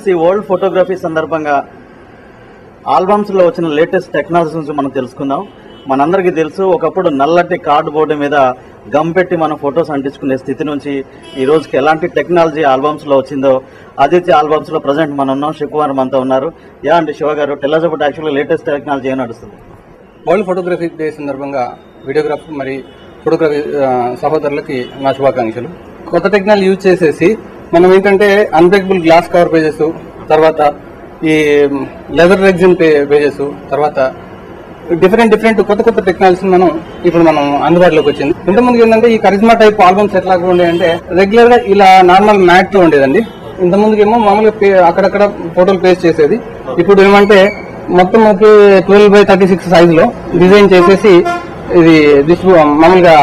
Friends, ఈ world photography సందర్భంగా ఆల్బమ్స్లో వచ్చిన లేటెస్ట్ టెక్నాలజీ నుంచి మనం తెలుసుకుందాం. మనందరికీ తెలుసు, ఒకప్పుడు నల్లటి కార్డు బోర్డు మీద గమ్ పెట్టి మనం ఫొటోస్ అంటించుకునే స్థితి నుంచి ఈ రోజుకి ఎలాంటి టెక్నాలజీ ఆల్బమ్స్లో వచ్చిందో, ఆదిత్య ఆల్బమ్స్లో ప్రజెంట్ మనం ఉన్నాం. శివకుమార్ మనతో ఉన్నారు. యా అండి శివ గారు, టెల్ us about యాక్చువల్గా లేటెస్ట్ టెక్నాలజీ ఏం నడుస్తుంది? వరల్డ్ ఫోటోగ్రఫీ డే సందర్భంగా వీడియోగ్రాఫర్ మరి ఫోటోగ్రఫీ సహోదరులకి నా శుభాకాంక్షలు. కొత్త టెక్నాలజీ యూజ్ చేసేసి మనం ఏంటంటే అన్బ్రేకబుల్ గ్లాస్ కవర్ పేజెస్, తర్వాత ఈ లెదర్ రెగ్జిన్ పేజెస్, తర్వాత డిఫరెంట్ కొత్త టెక్నాలజీస్ మనం అందుబాటులోకి వచ్చింది. ఇంతకుముందు ఏంటంటే ఈ కరిజ్మా టైప్ ఆల్బమ్స్ ఎట్లా ఉండేదంటే రెగ్యులర్ గా ఇలా నార్మల్ మ్యాట్ తో ఉండేదండి. ఇంతకుముందు ఏమో మామూలుగా అక్కడక్కడ ఫోటోలు పేస్ట్ చేసేది. ఇప్పుడు ఏమంటే మొత్తం 12x36 సైజ్ లో డిజైన్ చేసేసి ఇది మామూలుగా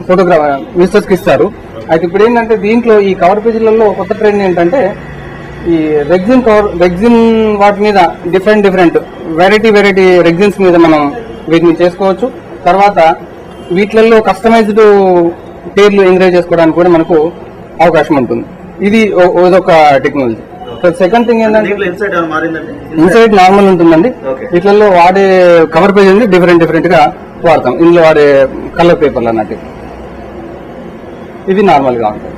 ఫోటోగ్రాఫర్ విజిటర్స్ కి ఇస్తారు. అయితే ఇప్పుడు ఏంటంటే దీంట్లో ఈ కవర్ పేజీలలో కొత్త ట్రెండ్ ఏంటంటే ఈ రెగ్జిన్ వాటి మీద డిఫరెంట్ వెరైటీ రెగ్జిన్స్ మీద మనం వీటిని చేసుకోవచ్చు. తర్వాత వీటిలలో కస్టమైజ్డ్ పేర్లు ఎంకరేజ్ చేసుకోవడానికి కూడా మనకు అవకాశం ఉంటుంది. ఇది ఒక టెక్నాలజీ. సెకండ్ థింగ్ ఏంటంటే ఇన్సైడ్ నార్మల్ ఉంటుందండి. వీటిలలో వాడే కవర్ పేజ్ అనేది డిఫరెంట్ గా వాడతాం. ఇందులో వాడే కలర్ పేపర్లు అన్నట్టు ఇది నార్మల్ గా ఉంటుంది.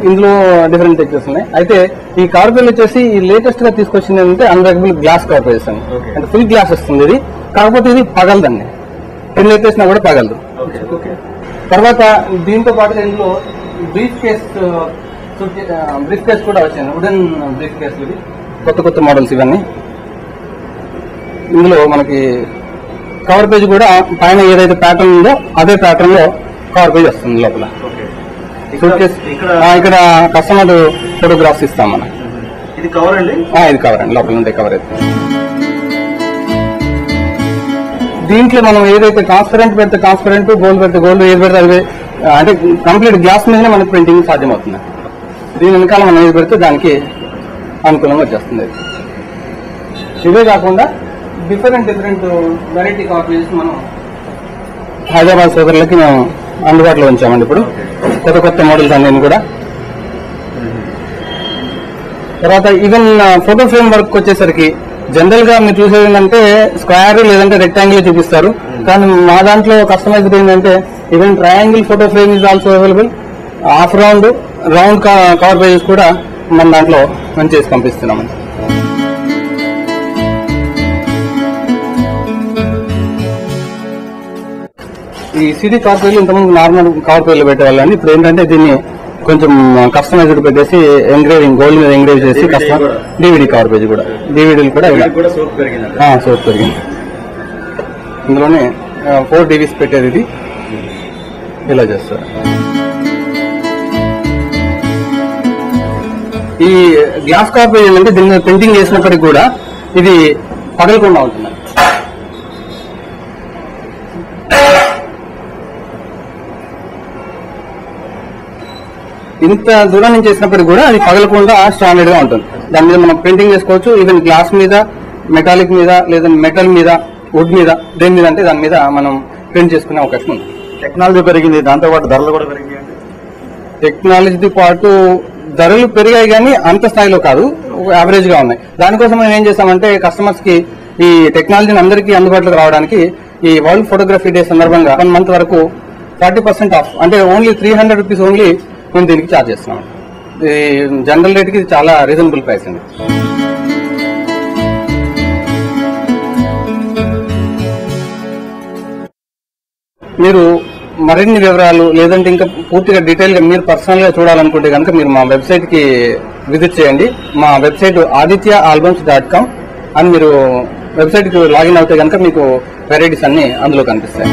ఇందులో డిఫరెంట్ టెక్నిక్స్ ఉన్నాయి. అయితే ఈ కవర్ పేజ్ వచ్చేసి ఈ లేటెస్ట్ గా తీసుకొచ్చింది ఏంటంటే అన్బ్రేకబుల్ గ్లాస్ కవర్ పేజెస్ అని. అంటే ఫుల్ గ్లాస్ వస్తుంది ఇది. కాకపోతే ఇది పగలదండి, ఎన్ని ఎత్తేసినా కూడా పగలదు. తర్వాత దీంతో పాటు ఇందులో బ్రీఫ్ కేస్ కూడా వచ్చింది. వుడెన్ బ్రీఫ్ కేసులు, ఇవి కొత్త మోడల్స్ ఇవన్నీ. ఇందులో మనకి కవర్ పేజ్ కూడా పైన ఏదైతే ప్యాటర్న్ ఉందో అదే ప్యాటర్న్ లో కవర్ పేజ్ వస్తుంది. లోపల ఇక్కడ కస్టమర్ ఫోటోగ్రాఫ్స్ ఇస్తాం మనం. ఇది కవర్ అండి? ఇది కవర్ అండి, లోపల ఉండే కవర్ అయితే. దీంట్లో మనం ఏదైతే ట్రాన్స్పరెంట్ పెడితే ట్రాన్స్పరెంట్, గోల్డ్ పెడితే గోల్డ్, ఏది పెడితే అది అంటే కంప్లీట్ గ్లాస్ మీదనే మనకి ప్రింటింగ్ సాధ్యమవుతుంది. దీని వెనకాల మనం ఏది పెడితే దానికి అనుకూలంగా వచ్చేస్తుంది. ఇవే కాకుండా డిఫరెంట్ వెరైటీ కవర్ పేజెస్ మనం హైదరాబాద్ సోదరులకి మేము అందుబాటులో ఉంచామండి. ఇప్పుడు కొత్త మోడల్స్ అన్ని కూడా. తర్వాత ఈవెన్ ఫోటో ఫ్రేమ్ వర్క్ వచ్చేసరికి జనరల్ గా మీరు చూసేది ఏంటంటే స్క్వేర్ లేదంటే రెక్టాంగిల్ చూపిస్తారు. కానీ మా దాంట్లో కస్టమైజ్డ్ ఏంటంటే even triangle photo frame is also available. Half round cover pages కూడా మన దాంట్లో మనం చేసి పంపిస్తున్నామండి. ఈ సిడీ కవర్ పేజీలు ఇంతకుముందు నార్మల్ కవర్ పేజీలు పెట్టేవాళ్ళండి. ఇప్పుడు ఏంటంటే దీన్ని కొంచెం కస్టమైజ్డ్ పెట్టేసి ఎంగ్రేవింగ్, గోల్డ్ మీద ఎంగ్రేవ్ చేసి కస్టమర్ డివిడి కవర్ పేజ్ కూడా, డివిడీలు కూడా సోప్ పెరిగింది. ఇందులోనే 4 DVs పెట్టేది. ఇది ఇలా చేస్తారు. ఈ గ్లాస్ కవర్ పేజ్ ఏంటంటే దీన్ని ప్రింటింగ్ చేసినప్పటికీ కూడా ఇది పగలకుండా ఉంటుంది. ఇంత దూరం నుంచి చేసినప్పటికీ కూడా అది పగలకుండా స్టాండర్డ్ గా ఉంటుంది. దాని మీద మనం ప్రింటింగ్ చేసుకోవచ్చు. ఈవెన్ గ్లాస్ మీద, మెటాలిక్ మీద, లేదా మెటల్ మీద, వుడ్ మీద, దేని మీద అంటే దాని మీద మనం ప్రింట్ చేసుకునే అవకాశం ఉంది. టెక్నాలజీ పెరిగింది, దాంతో పాటు ధరలు కూడా పెరిగాయి. టెక్నాలజీతో పాటు ధరలు పెరిగాయి కానీ అంత స్థాయిలో కాదు, యావరేజ్ గా ఉన్నాయి. దానికోసం మనం ఏం చేస్తామంటే కస్టమర్స్ కి ఈ టెక్నాలజీని అందరికీ అందుబాటులోకి రావడానికి ఈ వరల్డ్ ఫోటోగ్రఫీ డే సందర్భంగా 1 month వరకు 40% ఆఫ్, అంటే ఓన్లీ 300 రూపీస్ ఓన్లీ మేము దీనికి ఛార్జ్ చేస్తున్నాం. జనరల్ రేట్ కి చాలా రీజనబుల్ ప్రైస్ అండి. మీరు మరిన్ని వివరాలు లేదంటే ఇంకా పూర్తిగా డీటెయిల్ గా మీరు పర్సనల్ గా చూడాలనుకుంటే కనుక మీరు మా వెబ్సైట్ కి విజిట్ చేయండి. మా వెబ్సైట్ adithyalbums.com అని మీరు వెబ్సైట్ కి లాగిన్ అవుతే కనుక మీకు వెరైటీస్ అన్ని అందులో కనిపిస్తాయి.